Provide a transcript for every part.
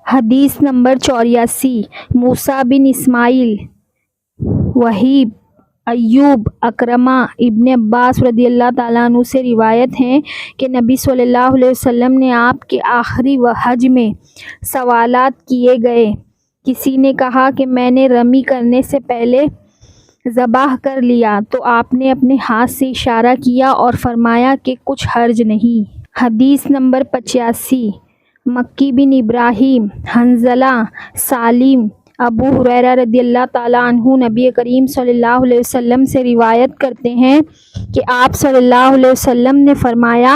حدیث نمبر 84۔ موسیٰ بن اسماعیل، وہیب، ایوب، اکرمہ، ابن عباس رضی اللہ تعالیٰ عنہ سے روایت ہے کہ نبی صلی اللہ علیہ وسلم نے آپ کے آخری حج میں سوالات کیے گئے۔ کسی نے کہا کہ میں نے رمی کرنے سے پہلے ذبح کر لیا تو آپ نے اپنے ہاتھ سے اشارہ کیا اور فرمایا کہ کچھ حرج نہیں۔ حدیث نمبر 85۔ مکی بن ابراہیم، حنظلہ، سالم، ابو ہریرہ رضی اللہ تعالیٰ عنہ نبی کریم صلی اللہ علیہ وسلم سے روایت کرتے ہیں کہ آپ صلی اللہ علیہ وسلم نے فرمایا،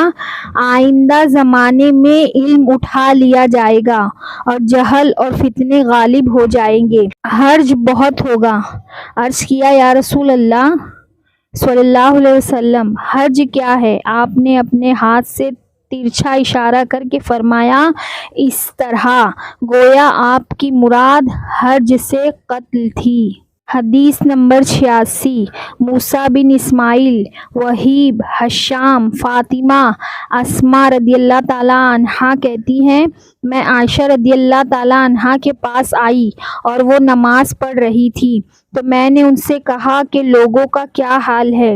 آئندہ زمانے میں علم اٹھا لیا جائے گا اور جہل اور فتنے غالب ہو جائیں گے، حرج بہت ہوگا۔ عرض کیا، یا رسول اللہ صلی اللہ علیہ وسلم، حرج کیا ہے؟ آپ نے اپنے ہاتھ سے ترچھا اشارہ کر کے فرمایا، اس طرح، گویا آپ کی مراد حرج سے قتل تھی۔ حدیث نمبر 86۔ موسیٰ بن اسماعیل، وہیب، ہشام، فاطمہ، اسماء رضی اللہ تعالیٰ عنہا کہتی ہیں، میں عائشہ رضی اللہ تعالیٰ عنہا کے پاس آئی اور وہ نماز پڑھ رہی تھی تو میں نے ان سے کہا کہ لوگوں کا کیا حال ہے،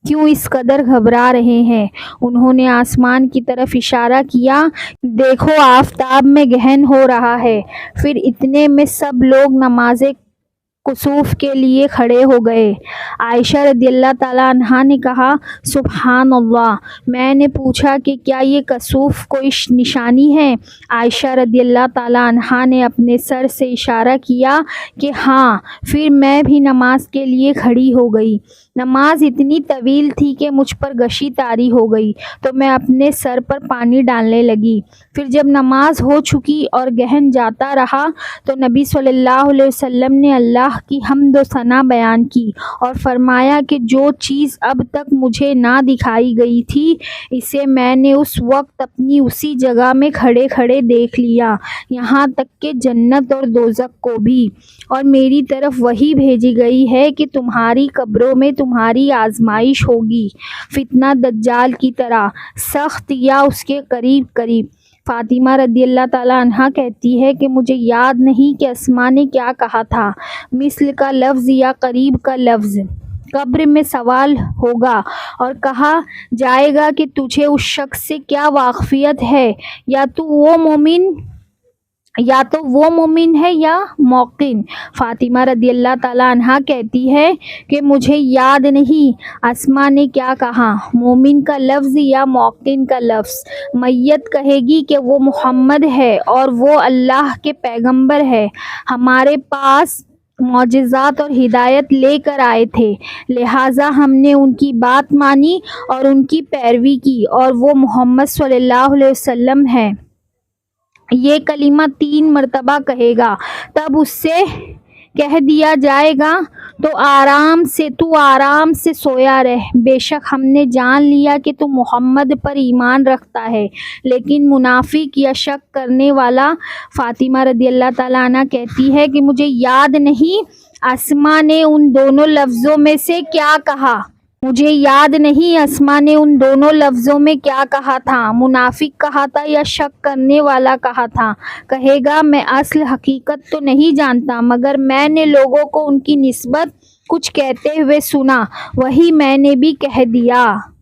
کیوں اس قدر گھبرا رہے ہیں؟ انہوں نے آسمان کی طرف اشارہ کیا، دیکھو آفتاب میں گرہن ہو رہا ہے۔ پھر اتنے میں سب لوگ نماز کسوف کے لیے کھڑے ہو گئے۔ عائشہ رضی اللہ تعالیٰ عنہا نے کہا، سبحان اللہ۔ میں نے پوچھا کہ کیا یہ کسوف کوئی نشانی ہے؟ عائشہ رضی اللہ تعالیٰ عنہا نے اپنے سر سے اشارہ کیا کہ ہاں۔ پھر میں بھی نماز کے لیے کھڑی ہو گئی۔ نماز اتنی طویل تھی کہ مجھ پر غشی طاری ہو گئی تو میں اپنے سر پر پانی ڈالنے لگی۔ پھر جب نماز ہو چکی اور گہن جاتا رہا تو نبی صلی اللہ علیہ وسلم نے اللہ کی حمد و ثنا بیان کی اور فرمایا کہ جو چیز اب تک مجھے نہ دکھائی گئی تھی اسے میں نے اس وقت اپنی اسی جگہ میں کھڑے کھڑے دیکھ لیا، یہاں تک کہ جنت اور دوزخ کو بھی، اور میری طرف وحی بھیجی گئی ہے کہ تمہاری قبروں میں تمہاری آزمائش ہوگی، فتنہ دجال کی طرح سخت یا اس کے قریب قریب۔ فاطمہ رضی اللہ تعالیٰ عنہا کہتی ہے کہ مجھے یاد نہیں کہ اسماء نے کیا کہا تھا، مثل کا لفظ یا قریب کا لفظ۔ قبر میں سوال ہوگا اور کہا جائے گا کہ تجھے اس شخص سے کیا واقفیت ہے، یا تو وہ مومن ہے یا موقن۔ فاطمہ رضی اللہ تعالیٰ عنہا کہتی ہے کہ مجھے یاد نہیں اسماء نے کیا کہا، مومن کا لفظ یا موقن کا لفظ۔ میت کہے گی کہ وہ محمد ہے اور وہ اللہ کے پیغمبر ہے، ہمارے پاس معجزات اور ہدایت لے کر آئے تھے، لہٰذا ہم نے ان کی بات مانی اور ان کی پیروی کی، اور وہ محمد صلی اللہ علیہ وسلم ہے۔ یہ کلمہ 3 مرتبہ کہے گا، تب اس سے کہہ دیا جائے گا تو آرام سے سویا رہ، بے شک ہم نے جان لیا کہ تو محمد پر ایمان رکھتا ہے لیکن منافق یا شک کرنے والا۔ فاطمہ رضی اللہ تعالیٰ عنہ کہتی ہے کہ مجھے یاد نہیں اسماء نے ان دونوں لفظوں میں سے کیا کہا، مجھے یاد نہیں اسماء نے ان دونوں لفظوں میں کیا کہا تھا، منافق کہا تھا یا شک کرنے والا کہا تھا۔ کہے گا میں اصل حقیقت تو نہیں جانتا مگر میں نے لوگوں کو ان کی نسبت کچھ کہتے ہوئے سنا، وہی میں نے بھی کہہ دیا۔